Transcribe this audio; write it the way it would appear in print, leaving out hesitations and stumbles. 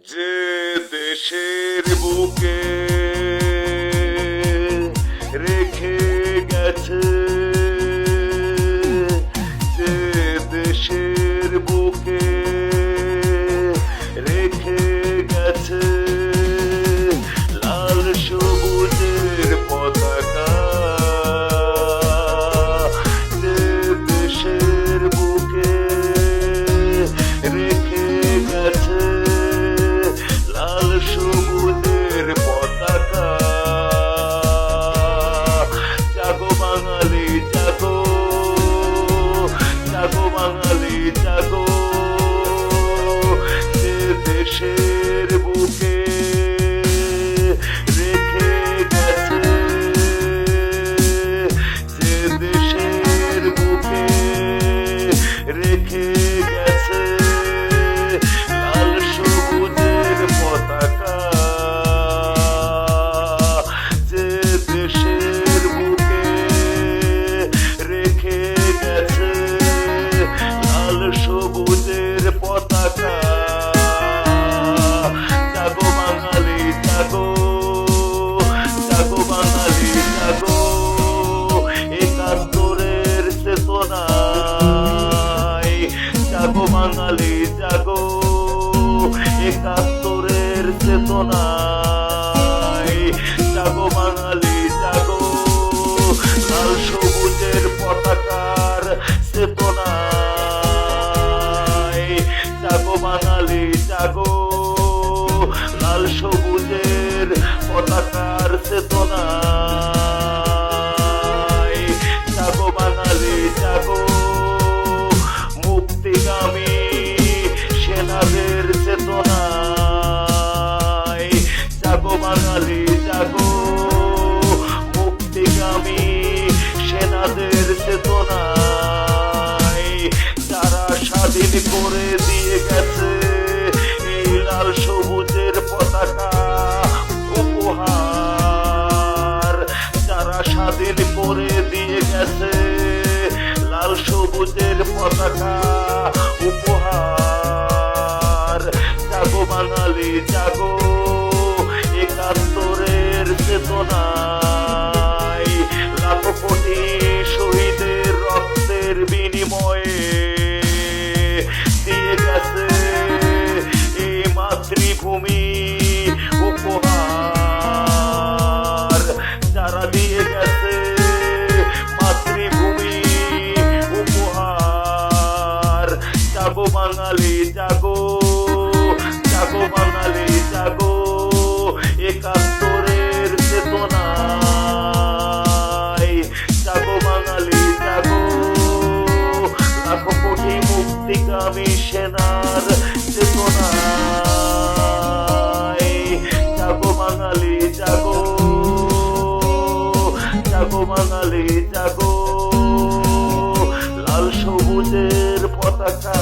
যে দেশের বুকে রেখে গেছে, যে দেশের বুকে রেখে গেছে লাল সবুজের পতাকা, যে দেশের বুকে রেখে গেছে লাল সবুজের পতাকা। জাগো বাঙালি জাগো, জাগো বাঙালি জাগো, যে দেশের বুকে রেখে গেছে, যে দেশের বুকে রেখে গেছে লাল সবুজের পতাকা, যে দেশের বুকে রেখে গেছে লাল সবুজের পতাকা। জাগো বাঙালি জাগো, জাগো বাঙালি জাগো, একাত্তরের চেতনায়। জাগো বাঙালি জাগো, একাত্তরের চেতনায়। জাগো বাঙালি জাগো, লাল সবুজের পতাকার চেতনায়। জাগো বাঙালি জাগো, লাল সবুজের পতাকার চেতনায়। জাগো বাঙালি জাগো, মুক্তিগামী সেনাদের চেতনায়। জাগো বাঙালি জাগো, মুক্তিগামী সেনাদের চেতনায়। যারা স্বাধীন করে দিয়ে গেছে এই লাল সবুজের পতাকা উপহার, যারা স্বাধীন করে দিয়ে গেছে লাল সবুজের পতাকা উপহার। জাগো বাঙালি জাগো, একাত্তরের চেতনায়। লাখো কোটি শহীদের রক্তের বিনিময়ে দিয়ে গেছে এই মাতৃভূমি উপহার, যারা দিয়ে গেছে মাতৃভূমি উপহার। জাগো বাঙালি জাগো, জাগো বাঙালি জাগো, একাত্তরের চেতনায়। জাগো বাঙালি জাগো, লাখো কোটি মুক্তিগামী সেনার চেতনায়। জাগো বাঙালি জাগো, জাগো বাঙালি জাগো, লাল সবুজের পতাকা।